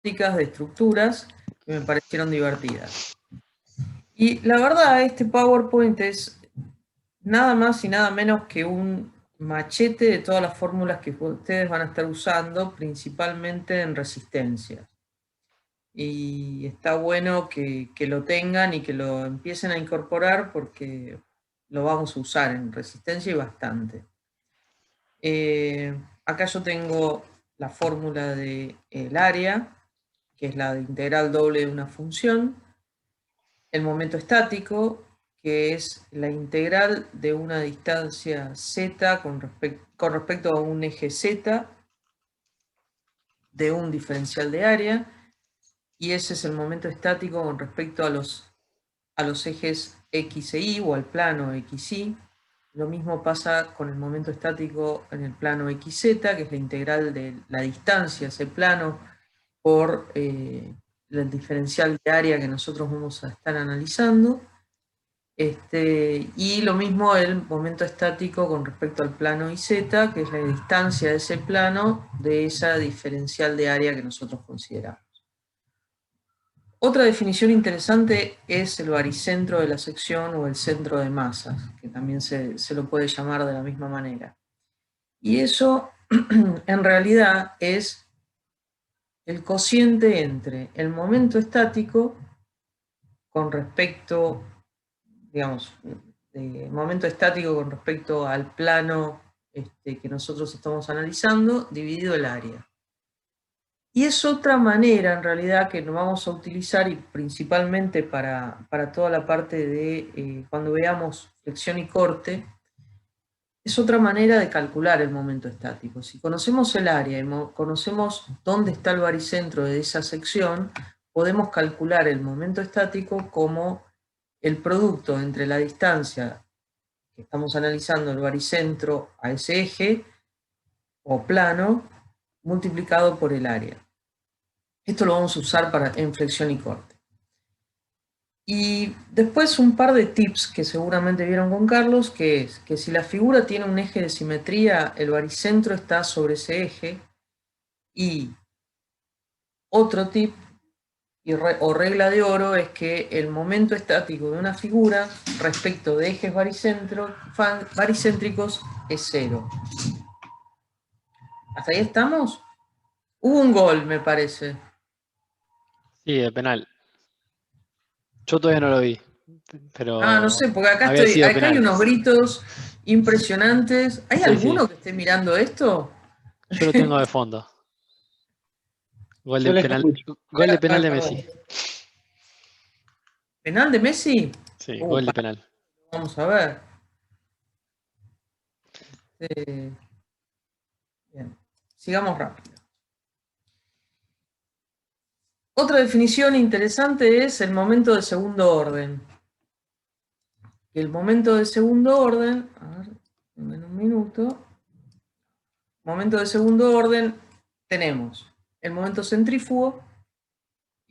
de estructuras que me parecieron divertidas. Y la verdad, este PowerPoint es nada más y nada menos que un machete de todas las fórmulas que ustedes van a estar usando, principalmente en resistencia. Y está bueno que lo tengan y que lo empiecen a incorporar porque lo vamos a usar en resistencia y bastante. Acá yo tengo la fórmula del área, que es la de integral doble de una función, el momento estático, que es la integral de una distancia z con respecto a un eje z de un diferencial de área, y ese es el momento estático con respecto a los ejes x e y o al plano x, y. Lo mismo pasa con el momento estático en el plano xz, que es la integral de la distancia a ese plano por el diferencial de área que nosotros vamos a estar analizando. Y lo mismo el momento estático con respecto al plano iz, que es la distancia de ese plano de esa diferencial de área que nosotros consideramos. Otra definición interesante es el baricentro de la sección o el centro de masas, que también se lo puede llamar de la misma manera. Y eso en realidad es el cociente entre el momento estático con respecto, digamos, momento estático con respecto al plano que nosotros estamos analizando, dividido el área. Y es otra manera, en realidad, que nos vamos a utilizar, y principalmente para toda la parte de cuando veamos flexión y corte, es otra manera de calcular el momento estático. Si conocemos el área y conocemos dónde está el baricentro de esa sección, podemos calcular el momento estático como el producto entre la distancia que estamos analizando, el baricentro a ese eje o plano, multiplicado por el área. Esto lo vamos a usar en flexión y corte. Y después un par de tips que seguramente vieron con Carlos, que es que si la figura tiene un eje de simetría, el baricentro está sobre ese eje. Y otro tip o regla de oro es que el momento estático de una figura respecto de ejes baricéntricos es 0. ¿Hasta ahí estamos? Hubo un gol, me parece. Sí, de penal. Yo todavía no lo vi, No pero sé, porque había sido acá hay penal. unos gritos impresionantes. ¿Hay Sí, sí. alguno que esté mirando esto? Yo lo tengo de fondo. Yo les escucho. Gol de penal Ay, de perdón. Messi. ¿Penal de Messi? Sí, gol de Pará, penal. vamos a ver. Eh, bien, sigamos rápido. Otra definición interesante es el momento de segundo orden. El momento de segundo orden, a ver, en un minuto. Momento de segundo orden, tenemos el momento centrífugo.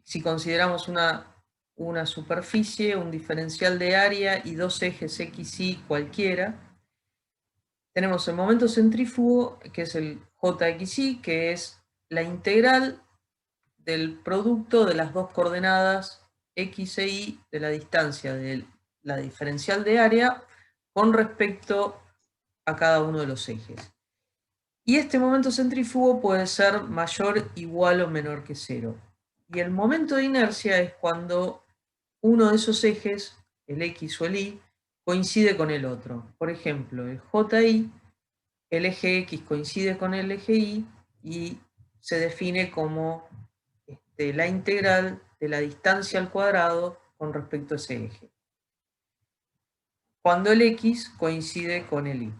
Si consideramos una superficie, un diferencial de área y dos ejes x, y cualquiera, tenemos el momento centrífugo, que es el jxy, que es la integral del producto de las dos coordenadas x e y de la distancia de la diferencial de área con respecto a cada uno de los ejes. Y este momento centrífugo puede ser mayor, igual o menor que 0. Y el momento de inercia es cuando uno de esos ejes, el x o el y, coincide con el otro. Por ejemplo, el ji, el eje x coincide con el eje y se define como la integral de la distancia al cuadrado con respecto a ese eje, cuando el x coincide con el y.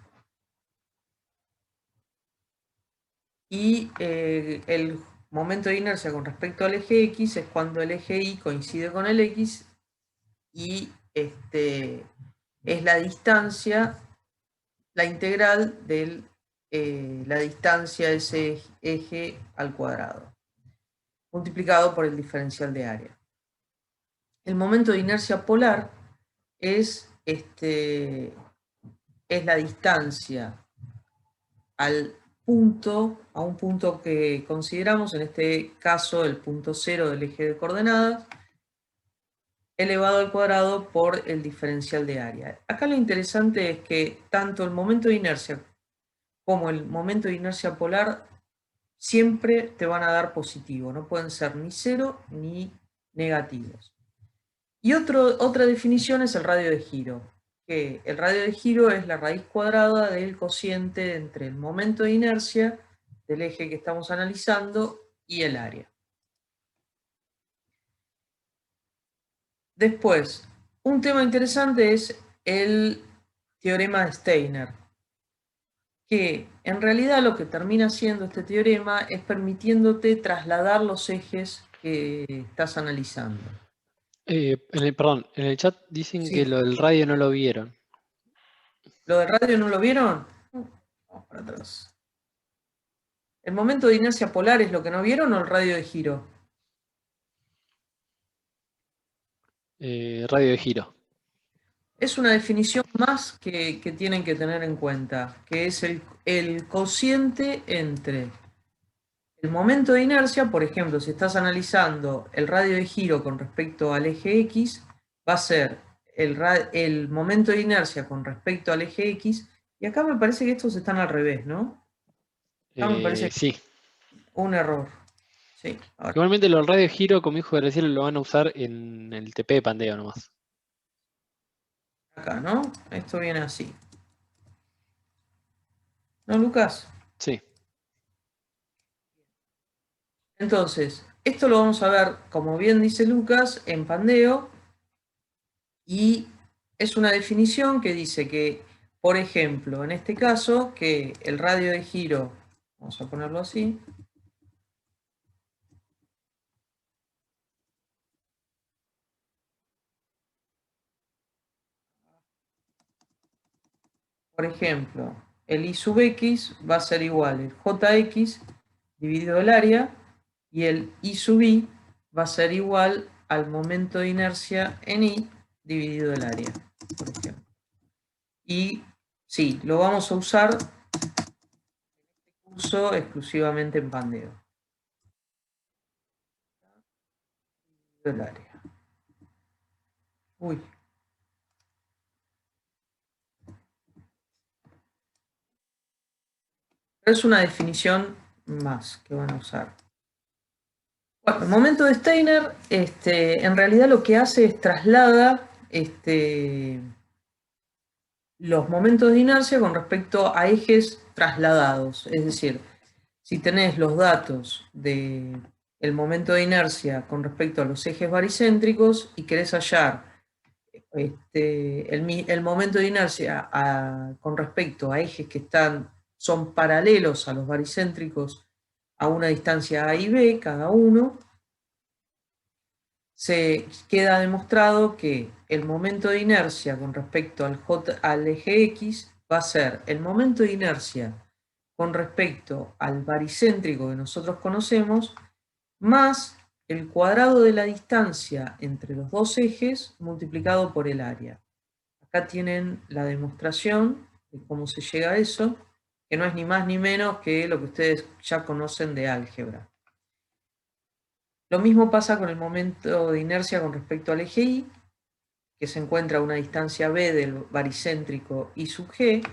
Y el momento de inercia con respecto al eje x es cuando el eje y coincide con el x y es la distancia, la integral de la distancia de ese eje al cuadrado, multiplicado por el diferencial de área. El momento de inercia polar es la distancia al a un punto que consideramos, en este caso el punto 0 del eje de coordenadas, elevado al cuadrado por el diferencial de área. Acá lo interesante es que tanto el momento de inercia como el momento de inercia polar siempre te van a dar positivo, no pueden ser ni cero ni negativos. Y otra definición es el radio de giro, que el radio de giro es la raíz cuadrada del cociente entre el momento de inercia del eje que estamos analizando y el área. Después, un tema interesante es el teorema de Steiner, que en realidad lo que termina haciendo este teorema es permitiéndote trasladar los ejes que estás analizando. Perdón, en el chat dicen Sí. que lo del radio no lo vieron. ¿Lo del radio no lo vieron? Vamos para atrás. ¿El momento de inercia polar es lo que no vieron o el radio de giro? Radio de giro. Es una definición más que tienen que tener en cuenta, que es el cociente entre el momento de inercia. Por ejemplo, si estás analizando el radio de giro con respecto al eje X, va a ser el momento de inercia con respecto al eje X, y acá me parece que estos están al revés, ¿no? Acá me parece Sí. un error. Sí, ahora. Igualmente lo del radio de giro, como dijo Graciela, lo van a usar en el TP de Pandeo nomás. Acá, ¿no? Esto viene así. ¿No, Lucas? Sí. Entonces, esto lo vamos a ver, como bien dice Lucas, en Pandeo, y es una definición que dice que, por ejemplo, en este caso, que el radio de giro, vamos a ponerlo así, por ejemplo, el I sub X va a ser igual el JX dividido el área, y el I sub I va a ser igual al momento de inercia en I dividido el área, por ejemplo. Y sí, lo vamos a usar en este curso exclusivamente en Pandeo. El área. Uy. Pero es una definición más que van a usar. Bueno, el momento de Steiner, en realidad lo que hace es traslada los momentos de inercia con respecto a ejes trasladados. Es decir, si tenés los datos del momento de inercia con respecto a los ejes baricéntricos y querés hallar el momento de inercia con respecto a ejes que son paralelos a los baricéntricos a una distancia A y B, cada uno, se queda demostrado que el momento de inercia con respecto al eje X va a ser el momento de inercia con respecto al baricéntrico que nosotros conocemos, más el cuadrado de la distancia entre los dos ejes multiplicado por el área. Acá tienen la demostración de cómo se llega a eso, que no es ni más ni menos que lo que ustedes ya conocen de álgebra. Lo mismo pasa con el momento de inercia con respecto al eje Y, que se encuentra a una distancia b del baricéntrico I sub g,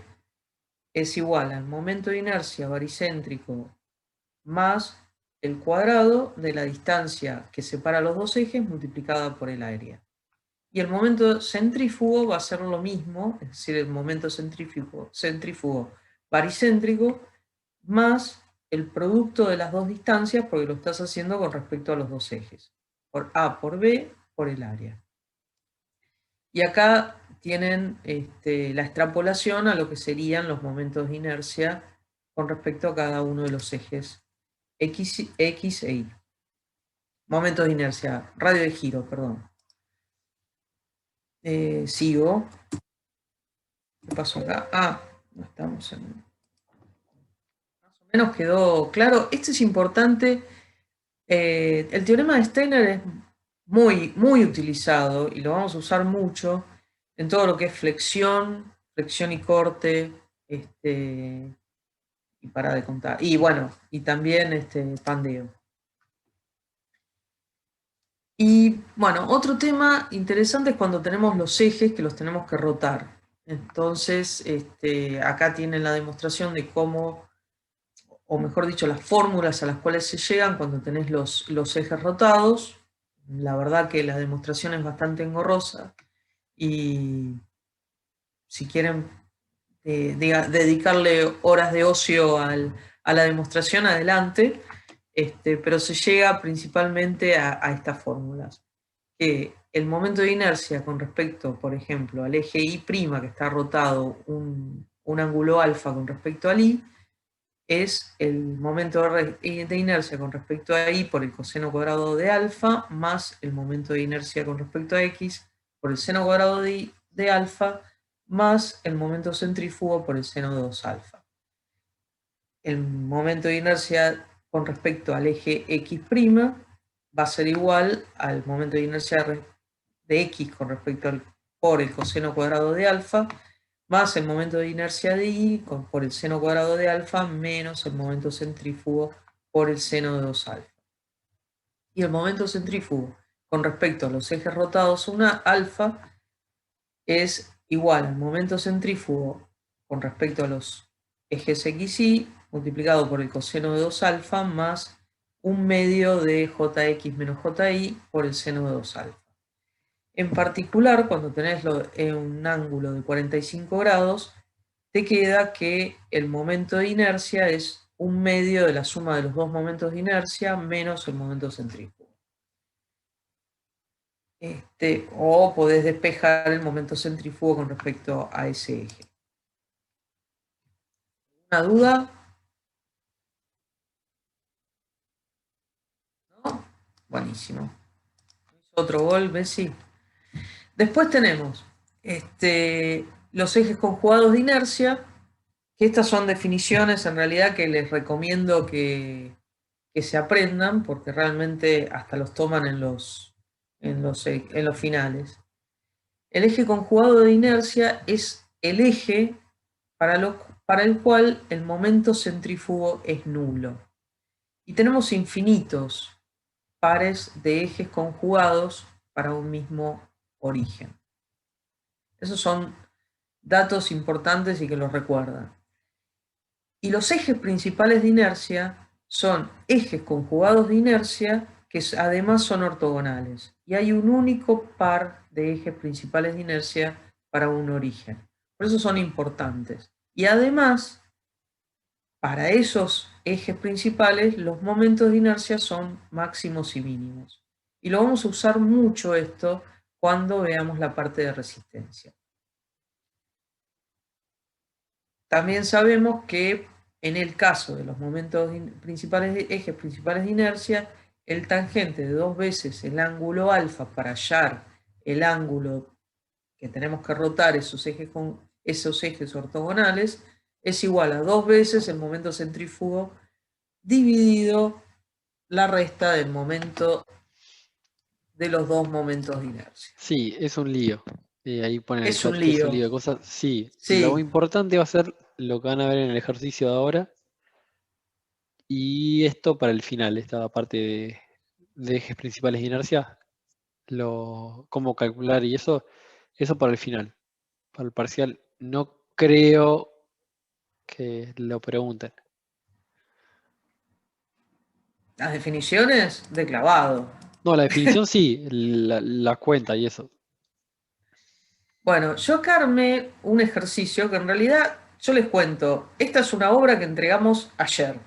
es igual al momento de inercia baricéntrico más el cuadrado de la distancia que separa los dos ejes multiplicada por el área. Y el momento centrífugo va a ser lo mismo, es decir, el momento centrífugo baricéntrico más el producto de las dos distancias, porque lo estás haciendo con respecto a los dos ejes, por A por B por el área. Y acá tienen la extrapolación a lo que serían los momentos de inercia con respecto a cada uno de los ejes X e Y. Momentos de inercia, radio de giro, perdón. Sigo. ¿Qué pasó acá? Ah, no estamos en... Más o menos quedó claro. Este es importante. El teorema de Steiner es muy, muy utilizado y lo vamos a usar mucho en todo lo que es flexión y corte, y para de contar. Y bueno, y también pandeo. Y bueno, otro tema interesante es cuando tenemos los ejes que los tenemos que rotar. Entonces, acá tienen la demostración de cómo, o mejor dicho, las fórmulas a las cuales se llegan cuando tenés los ejes rotados. La verdad que la demostración es bastante engorrosa y si quieren dedicarle horas de ocio a la demostración, adelante, pero se llega principalmente a estas fórmulas. Que el momento de inercia con respecto, por ejemplo, al eje Y', que está rotado un ángulo alfa con respecto al Y, es el momento de inercia con respecto a Y por el coseno cuadrado de alfa, más el momento de inercia con respecto a X por el seno cuadrado de alfa, más el momento centrífugo por el seno de 2 alfa. El momento de inercia con respecto al eje X' va a ser igual al momento de inercia de X con respecto por el coseno cuadrado de alfa, más el momento de inercia de Y por el seno cuadrado de alfa, menos el momento centrífugo por el seno de 2 alfa. Y el momento centrífugo con respecto a los ejes rotados una alfa es igual al momento centrífugo con respecto a los ejes X y multiplicado por el coseno de 2 alfa más un medio de Jx menos Ji por el seno de 2 alfa. En particular, cuando tenés un ángulo de 45 grados, te queda que el momento de inercia es un medio de la suma de los dos momentos de inercia menos el momento centrífugo. O podés despejar el momento centrífugo con respecto a ese eje. ¿Una duda? ¿No? Buenísimo. Otro gol, Bessi. Después tenemos los ejes conjugados de inercia, que estas son definiciones en realidad que les recomiendo que se aprendan, porque realmente hasta los toman en los finales. El eje conjugado de inercia es el eje para el cual el momento centrífugo es nulo. Y tenemos infinitos pares de ejes conjugados para un mismo origen. Esos son datos importantes y que los recuerdan. Y los ejes principales de inercia son ejes conjugados de inercia que además son ortogonales. Y hay un único par de ejes principales de inercia para un origen. Por eso son importantes. Y además, para esos ejes principales, los momentos de inercia son máximos y mínimos. Y lo vamos a usar mucho esto cuando veamos la parte de resistencia. También sabemos que en el caso de los momentos principales, ejes principales de inercia, el tangente de 2 veces el ángulo alfa para hallar el ángulo que tenemos que rotar esos ejes ortogonales es igual a 2 veces el momento centrífugo dividido la resta del momento de los dos momentos de inercia. Sí, es un lío. Ahí ponen en el Es chat un que es un lío. lío de cosas. Sí, lo Sí. importante va a ser lo que van a ver en el ejercicio de ahora. Y esto para el final, esta parte de ejes principales de inercia, cómo calcular y eso para el final. Para el parcial no creo que lo pregunten. Las definiciones de clavado. No, la definición sí, la cuenta y eso. Bueno, yo acá armé un ejercicio que en realidad, yo les cuento, esta es una obra que entregamos ayer.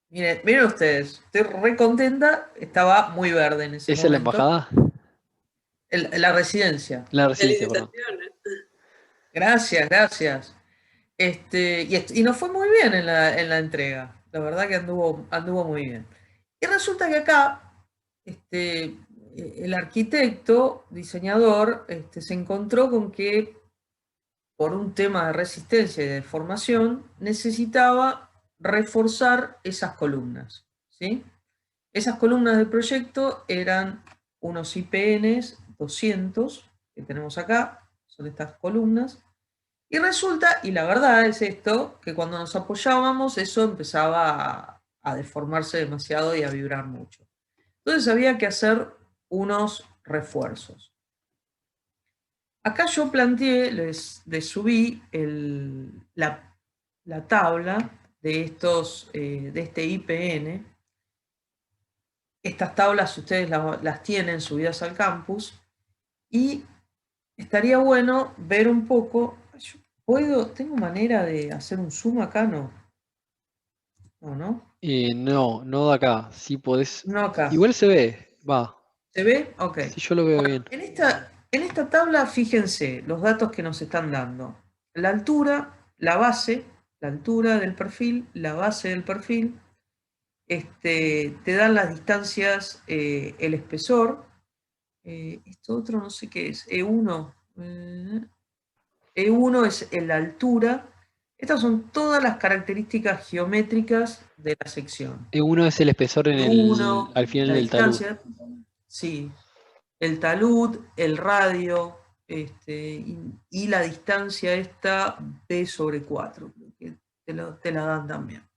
Miren ustedes, estoy re contenta, estaba muy verde en ese ¿Esa es la momento. embajada? La residencia. La residencia, perdón. Gracias, gracias. Y nos fue muy bien en la entrega. La verdad que anduvo muy bien. Y resulta que acá, el arquitecto, diseñador, se encontró con que por un tema de resistencia y de deformación, necesitaba reforzar esas columnas, ¿sí? Esas columnas del proyecto eran unos IPNs 200, que tenemos acá, son estas columnas, Y resulta, y la verdad es esto, que cuando nos apoyábamos eso empezaba a deformarse demasiado y a vibrar mucho. Entonces había que hacer unos refuerzos. Acá yo planteé, les subí la tabla de este IPN. Estas tablas ustedes las tienen subidas al campus y estaría bueno ver un poco. ¿Tengo manera de hacer un zoom acá? No. ¿No? No, no de acá. Sí podés. No acá. Igual se ve, va. ¿Se ve? Ok. Sí, yo lo veo bien. En esta tabla, fíjense los datos que nos están dando. La altura, la base, la altura del perfil, la base del perfil. Te dan las distancias, el espesor. Esto otro no sé qué es. E1. E1 es la altura. Estas son todas las características geométricas de la sección. Uno es el espesor E1, al final la del talud. distancia. Sí, el talud, el radio, y la distancia esta B sobre 4, que te la dan también.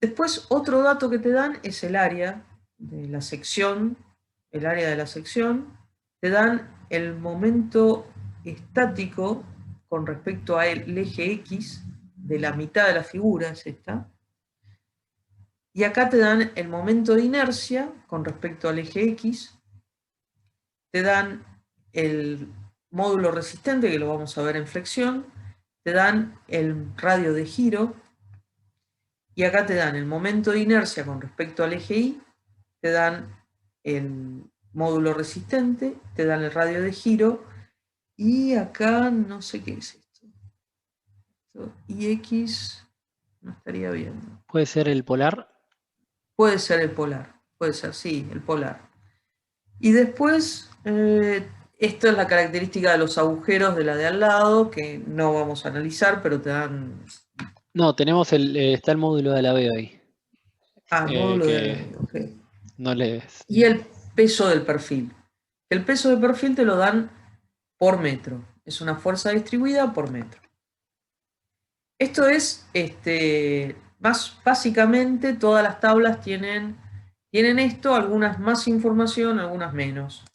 Después, otro dato que te dan es el área de la sección, el área de la sección. Te dan el momento estático con respecto al eje X de la mitad de la figura, es esta. Y acá te dan el momento de inercia con respecto al eje X. Te dan el módulo resistente, que lo vamos a ver en flexión. Te dan el radio de giro. Y acá te dan el momento de inercia con respecto al eje Y. Te dan el módulo resistente. Te dan el radio de giro. Y acá no sé qué es esto. IX no estaría viendo. ¿Puede ser el polar? Puede ser el polar. Puede ser, sí, el polar. Y después, esto es la característica de los agujeros de la de al lado, que no vamos a analizar, pero te dan... No, tenemos está el módulo de la B ahí. el módulo de la... Que Ok. no les... Y el peso del perfil. El peso del perfil te lo dan por metro. Es una fuerza distribuida por metro. Esto es, básicamente todas las tablas tienen esto, algunas más información, algunas menos.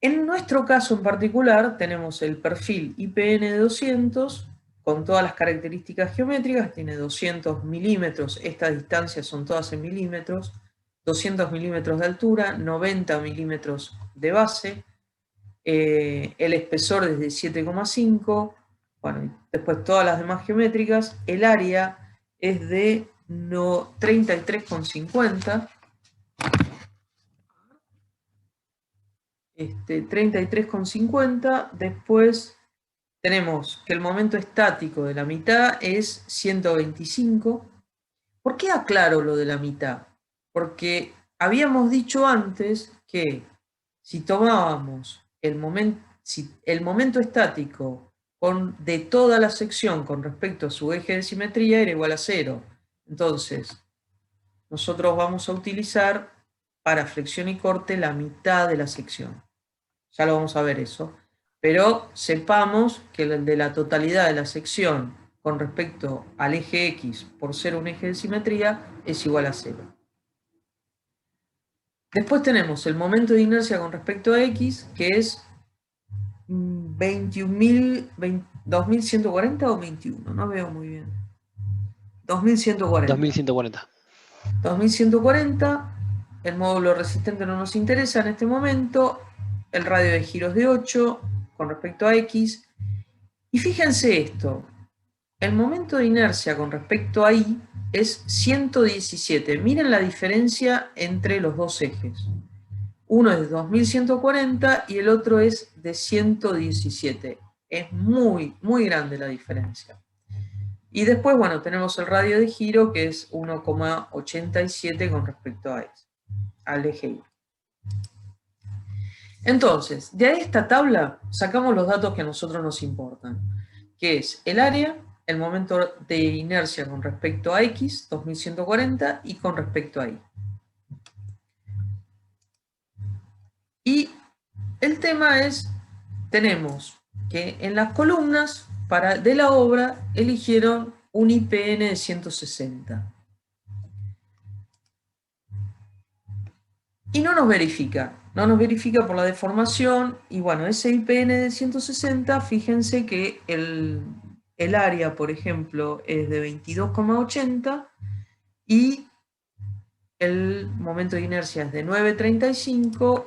En nuestro caso en particular tenemos el perfil IPN 200 con todas las características geométricas, tiene 200 milímetros, estas distancias son todas en milímetros, 200 milímetros de altura, 90 milímetros de base, el espesor es de 7,5, bueno, después todas las demás geométricas, el área es de 33,50, 33,50. Después tenemos que el momento estático de la mitad es 125. ¿Por qué aclaro lo de la mitad? Porque habíamos dicho antes que si tomábamos el momento estático de toda la sección con respecto a su eje de simetría era igual a 0. Entonces, nosotros vamos a utilizar para flexión y corte la mitad de la sección. Ya lo vamos a ver eso. Pero sepamos que el de la totalidad de la sección con respecto al eje X por ser un eje de simetría es igual a 0. Después tenemos el momento de inercia con respecto a X, que es 2140 o 21, no veo muy bien. 2140. 2140. 2140, el módulo resistente no nos interesa en este momento, el radio de giro es de 8 con respecto a X. Y fíjense esto, el momento de inercia con respecto a Y es 117. Miren la diferencia entre los dos ejes. Uno es de 2140 y el otro es de 117. Es muy, muy grande la diferencia. Y después, bueno, tenemos el radio de giro que es 1,87 con respecto a al eje Y. Entonces, de esta tabla sacamos los datos que a nosotros nos importan, que es el área, el momento de inercia con respecto a X, 2140, y con respecto a Y. Y el tema es, tenemos que en las columnas de la obra eligieron un IPN de 160. Y no nos verifica por la deformación, y bueno, ese IPN de 160, fíjense que el área, por ejemplo, es de 22,80 y el momento de inercia es de 9,35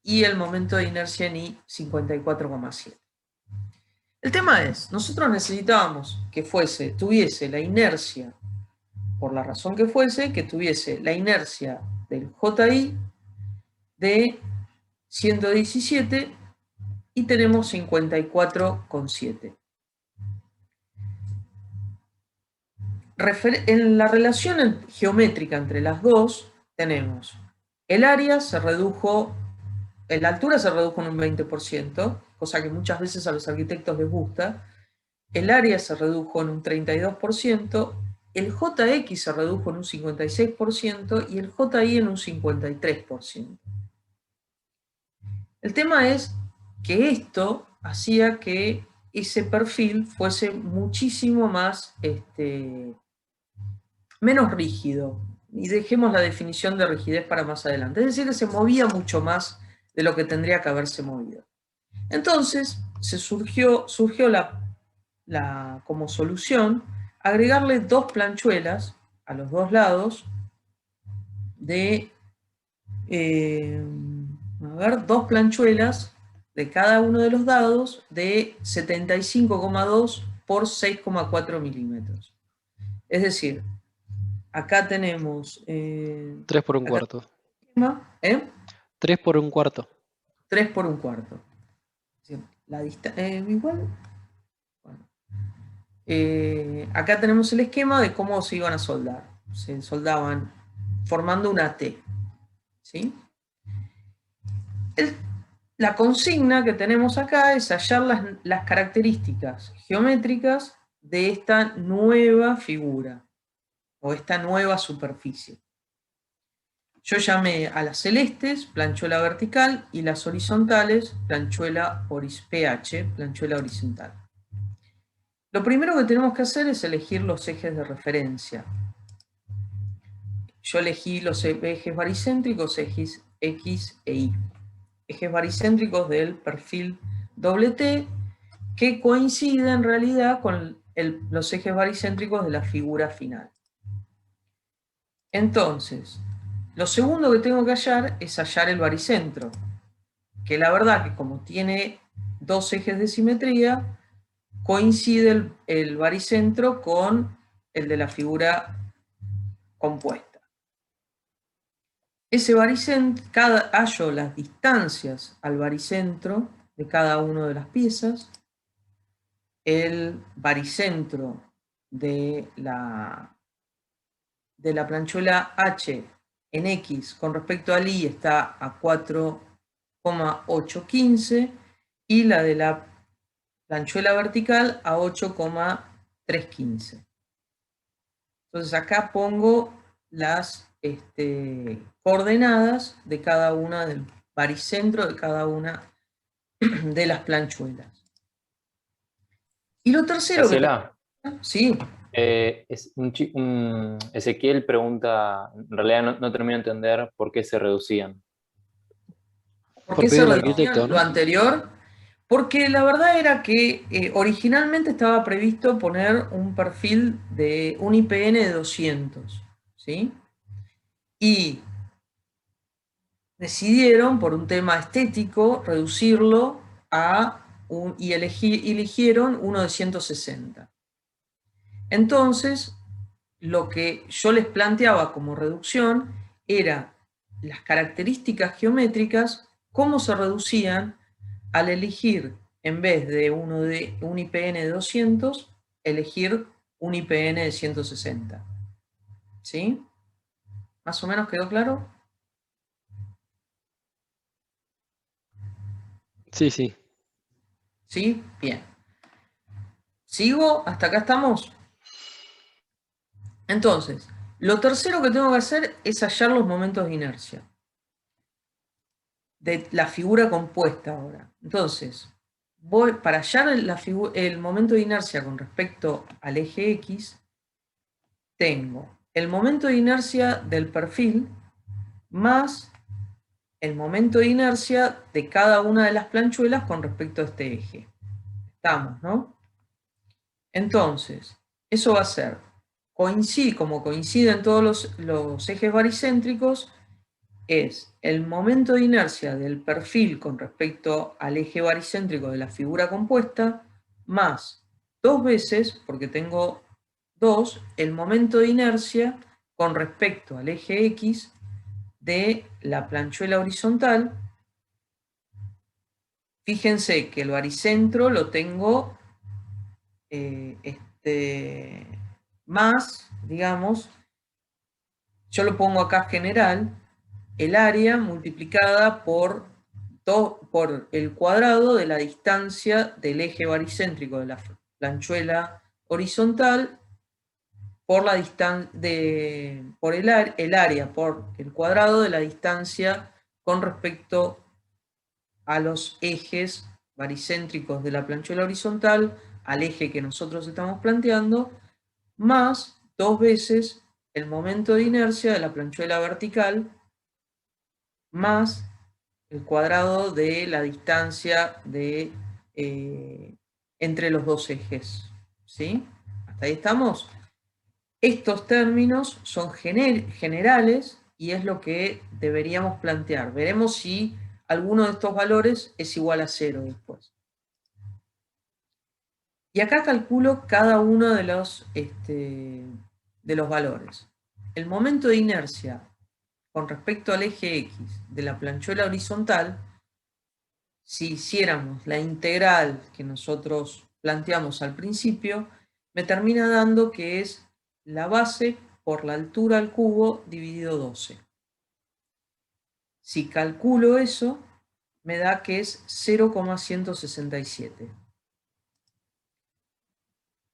y el momento de inercia en I 54,7. El tema es, nosotros necesitábamos que tuviese la inercia, por la razón que fuese, que tuviese la inercia del JI de 117 y tenemos 54,7. En la relación geométrica entre las dos tenemos el área se redujo, la altura se redujo en un 20%, cosa que muchas veces a los arquitectos les gusta, el área se redujo en un 32%, el JX se redujo en un 56% y el JI en un 53%. El tema es que esto hacía que ese perfil fuese muchísimo más, menos rígido. Y dejemos la definición de rigidez para más adelante. Es decir, que se movía mucho más de lo que tendría que haberse movido. Entonces, surgió como solución agregarle dos planchuelas a los dos lados de, dos planchuelas de cada uno de los lados de 75,2 por 6,4 milímetros. Es decir, acá tenemos... 3 por un cuarto. 3 por un cuarto. 3 por un cuarto. La igual... Bueno. Acá tenemos el esquema de cómo se iban a soldar. Se soldaban formando una T. ¿Sí? La consigna que tenemos acá es hallar las características geométricas de esta nueva figura o esta nueva superficie. Yo llamé a las celestes planchuela vertical y las horizontales planchuela PH, planchuela horizontal. Lo primero que tenemos que hacer es elegir los ejes de referencia. Yo elegí los ejes baricéntricos, ejes X e Y. Ejes baricéntricos del perfil T, que coinciden en realidad con los ejes baricéntricos de la figura final. Entonces, lo segundo que tengo que hallar es hallar el baricentro, que la verdad que como tiene dos ejes de simetría, coincide el baricentro con el de la figura compuesta. Ese baricentro, hallo las distancias al baricentro de cada una de las piezas, el baricentro de la planchuela H en X con respecto al Y está a 4,815 y la de la planchuela vertical a 8,315. Entonces acá pongo las coordenadas de cada una del baricentro de cada una de las planchuelas. Y lo tercero Graciela, sí. Ezequiel pregunta, en realidad no termino de entender por qué se reducían. ¿Por qué se reducían lo anterior? Porque la verdad era que originalmente estaba previsto poner un perfil de un IPN de 200, ¿sí? Y decidieron, por un tema estético, reducirlo y eligieron uno de 160. Entonces, lo que yo les planteaba como reducción era las características geométricas, cómo se reducían al elegir, en vez de un IPN de 200, elegir un IPN de 160. ¿Sí? ¿Más o menos quedó claro? Sí, sí. ¿Sí? Bien. ¿Sigo? ¿Hasta acá estamos? Entonces, lo tercero que tengo que hacer es hallar los momentos de inercia de la figura compuesta ahora. Entonces, para hallar el momento de inercia con respecto al eje X, tengo el momento de inercia del perfil más el momento de inercia de cada una de las planchuelas con respecto a este eje. Estamos, ¿no? Entonces, eso va a ser, como coinciden todos los ejes baricéntricos, es el momento de inercia del perfil con respecto al eje baricéntrico de la figura compuesta, más 2 veces, porque tengo 2, el momento de inercia con respecto al eje X de la planchuela horizontal. Fíjense que el baricentro lo tengo más, digamos, yo lo pongo acá general, el área multiplicada por el cuadrado de la distancia del eje baricéntrico de la planchuela horizontal por la por el área por el cuadrado de la distancia con respecto a los ejes baricéntricos de la planchuela horizontal, al eje que nosotros estamos planteando, más 2 veces el momento de inercia de la planchuela vertical, más el cuadrado de la distancia entre los dos ejes. ¿Sí? ¿Hasta ahí estamos? Estos términos son generales y es lo que deberíamos plantear. Veremos si alguno de estos valores es igual a 0 después. Y acá calculo cada uno de los valores. El momento de inercia con respecto al eje X de la planchuela horizontal, si hiciéramos la integral que nosotros planteamos al principio, me termina dando que es la base por la altura al cubo dividido 12. Si calculo eso, me da que es 0,167.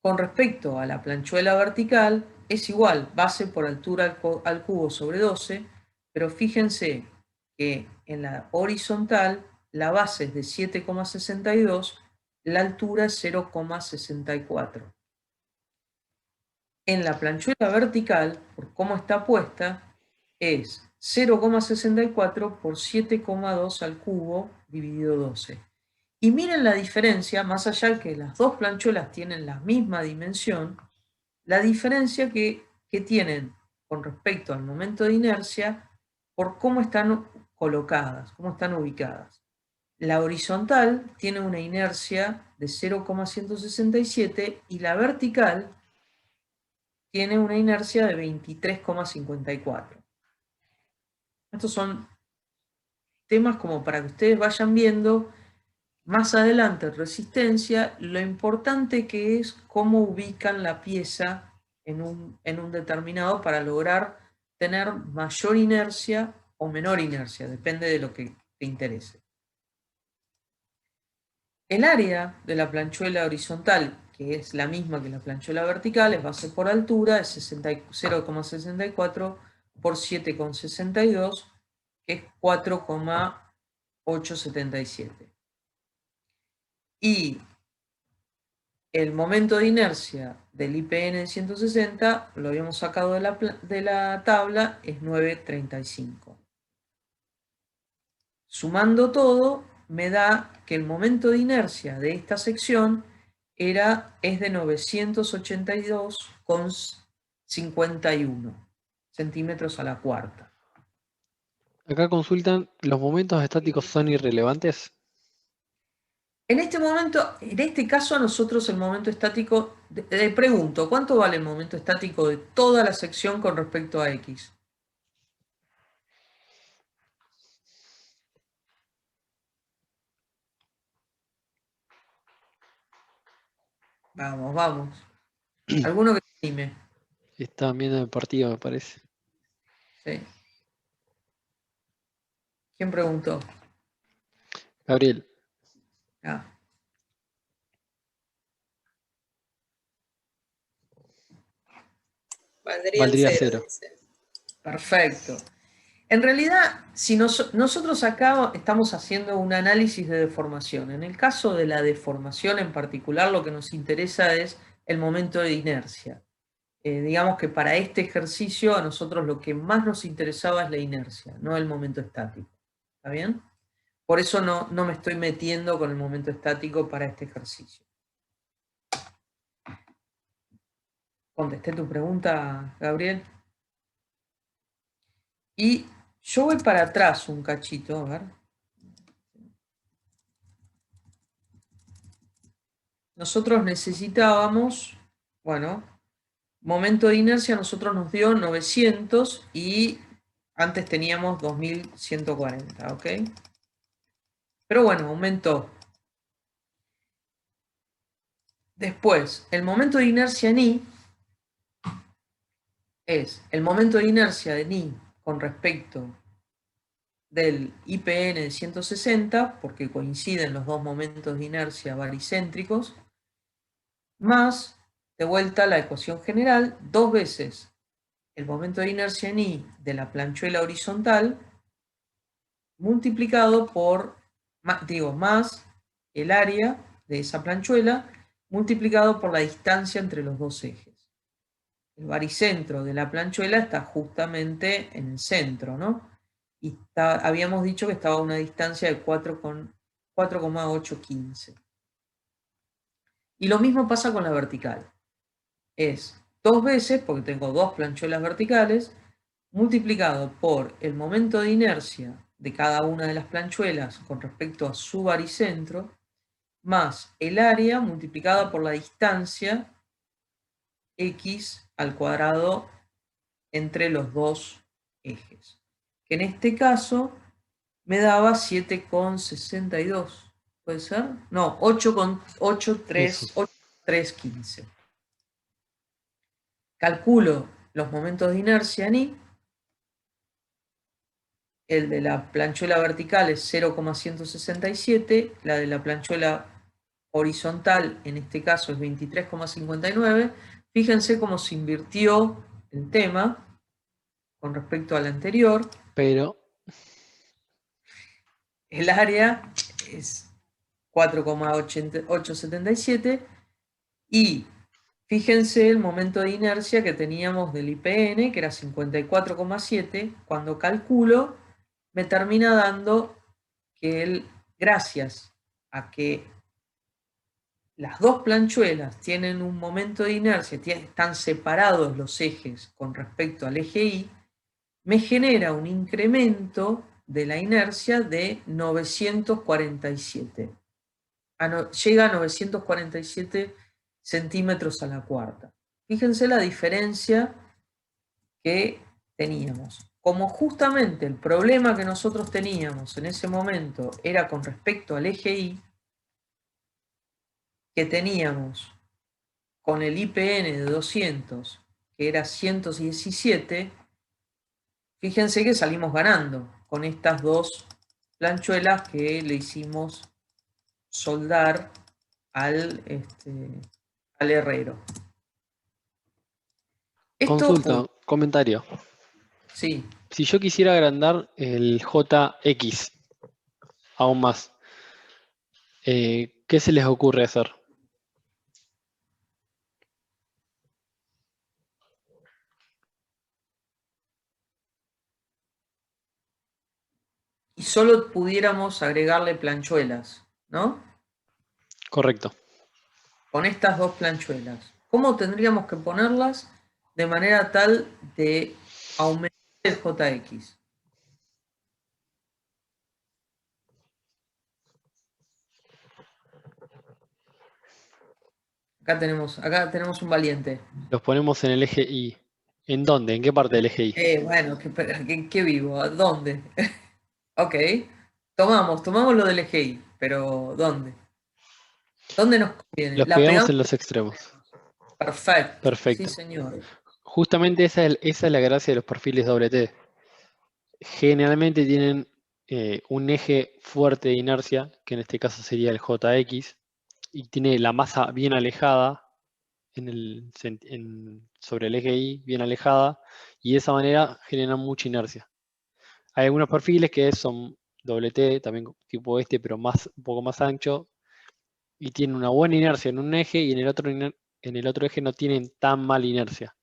Con respecto a la planchuela vertical, es igual, base por altura al cubo sobre 12, pero fíjense que en la horizontal la base es de 7,62, la altura es 0,64. En la planchuela vertical, por cómo está puesta, es 0,64 por 7,2 al cubo dividido 12. Y miren la diferencia, más allá que las dos planchuelas tienen la misma dimensión, la diferencia que tienen con respecto al momento de inercia por cómo están colocadas, cómo están ubicadas. La horizontal tiene una inercia de 0,167 y la vertical tiene una inercia de 23,54. Estos son temas como para que ustedes vayan viendo más adelante resistencia, lo importante que es cómo ubican la pieza en un determinado para lograr tener mayor inercia o menor inercia, depende de lo que te interese. El área de la planchuela horizontal, que es la misma que la planchuela vertical, es base por altura, es 0,64 por 7,62, que es 4,877. Y el momento de inercia del IPN en 160, lo habíamos sacado de la tabla, es 9,35. Sumando todo, me da que el momento de inercia de esta sección es de 982,51 centímetros a la cuarta. Acá consultan, ¿los momentos estáticos son irrelevantes? En este caso a nosotros el momento estático, pregunto, ¿cuánto vale el momento estático de toda la sección con respecto a X? Vamos, vamos. ¿Alguno que se anime? Estaban viendo el partido, me parece. Sí. ¿Quién preguntó? Gabriel. Ah. Valdría 0. Perfecto. En realidad, si nosotros acá estamos haciendo un análisis de deformación. En el caso de la deformación en particular, lo que nos interesa es el momento de inercia. Digamos que para este ejercicio a nosotros lo que más nos interesaba es la inercia, no el momento estático. ¿Está bien? Por eso no me estoy metiendo con el momento estático para este ejercicio. ¿Contesté tu pregunta, Gabriel? Y yo voy para atrás un cachito, a ver. Nosotros necesitábamos, bueno, momento de inercia nosotros nos dio 900 y antes teníamos 2140, ¿ok? Pero bueno, aumentó. Después, el momento de inercia en I es el momento de inercia de I con respecto del IPN de 160, porque coinciden los dos momentos de inercia baricéntricos, más, de vuelta, la ecuación general, 2 veces el momento de inercia en I de la planchuela horizontal, multiplicado por, más el área de esa planchuela, multiplicado por la distancia entre los dos ejes. El baricentro de la planchuela está justamente en el centro, ¿no? Y habíamos dicho que estaba a una distancia de 4,815. Y lo mismo pasa con la vertical. Es 2 veces, porque tengo dos planchuelas verticales, multiplicado por el momento de inercia de cada una de las planchuelas con respecto a su baricentro, más el área multiplicada por la distancia x al cuadrado entre los dos ejes. Que en este caso me daba 7,62. ¿Puede ser? No, 8,8315. Calculo los momentos de inercia en I. El de la planchuela vertical es 0,167, la de la planchuela horizontal, en este caso, es 23,59. Fíjense cómo se invirtió el tema con respecto al anterior. Pero El área es 4,877 y fíjense el momento de inercia que teníamos del IPN, que era 54,7. Cuando calculo, me termina dando que gracias a que las dos planchuelas tienen un momento de inercia, están separados los ejes con respecto al eje Y, me genera un incremento de la inercia de 947. Llega a 947 centímetros a la cuarta. Fíjense la diferencia que teníamos. Como justamente el problema que nosotros teníamos en ese momento era con respecto al eje Y, que teníamos con el IPN de 200, que era 117, fíjense que salimos ganando con estas dos planchuelas que le hicimos soldar al herrero. consulta, comentario. Sí. Si yo quisiera agrandar el JX aún más, ¿qué se les ocurre hacer? Y solo pudiéramos agregarle planchuelas, ¿no? Correcto. Con estas dos planchuelas. ¿Cómo tendríamos que ponerlas de manera tal de aumentar el JX? Acá tenemos un valiente. Los ponemos en el eje Y. ¿En dónde? ¿En qué parte del eje Y? Bueno, ¿qué vivo? ¿A ¿Dónde? Ok. Tomamos lo del eje Y, pero ¿dónde? ¿Dónde nos conviene? Los La pegamos pegamos. en los extremos. Perfecto. Sí, Perfecto. señor. Justamente esa es la gracia de los perfiles doble-T. Generalmente tienen un eje fuerte de inercia, que en este caso sería el JX, y tiene la masa bien alejada sobre el eje Y, bien alejada, y de esa manera generan mucha inercia. Hay algunos perfiles que son doble T, también tipo este, pero un poco más ancho, y tienen una buena inercia en un eje y en el otro eje no tienen tan mala inercia.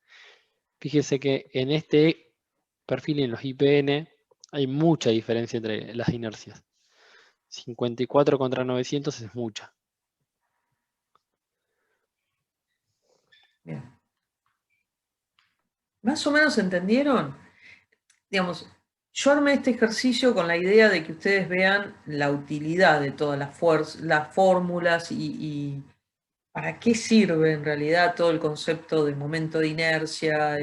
Fíjese que en este perfil y en los IPN hay mucha diferencia entre las inercias. 54 contra 900 es mucha. Bien. ¿Más o menos entendieron? Digamos, yo armé este ejercicio con la idea de que ustedes vean la utilidad de todas las fórmulas y para qué sirve en realidad todo el concepto de momento de inercia,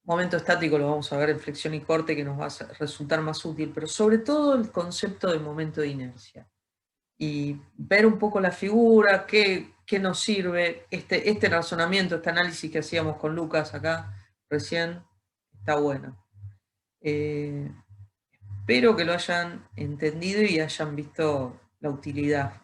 momento estático lo vamos a ver en flexión y corte que nos va a resultar más útil, pero sobre todo el concepto de momento de inercia. Y ver un poco la figura, qué nos sirve, este razonamiento, este análisis que hacíamos con Lucas acá recién, está bueno. Espero que lo hayan entendido y hayan visto la utilidad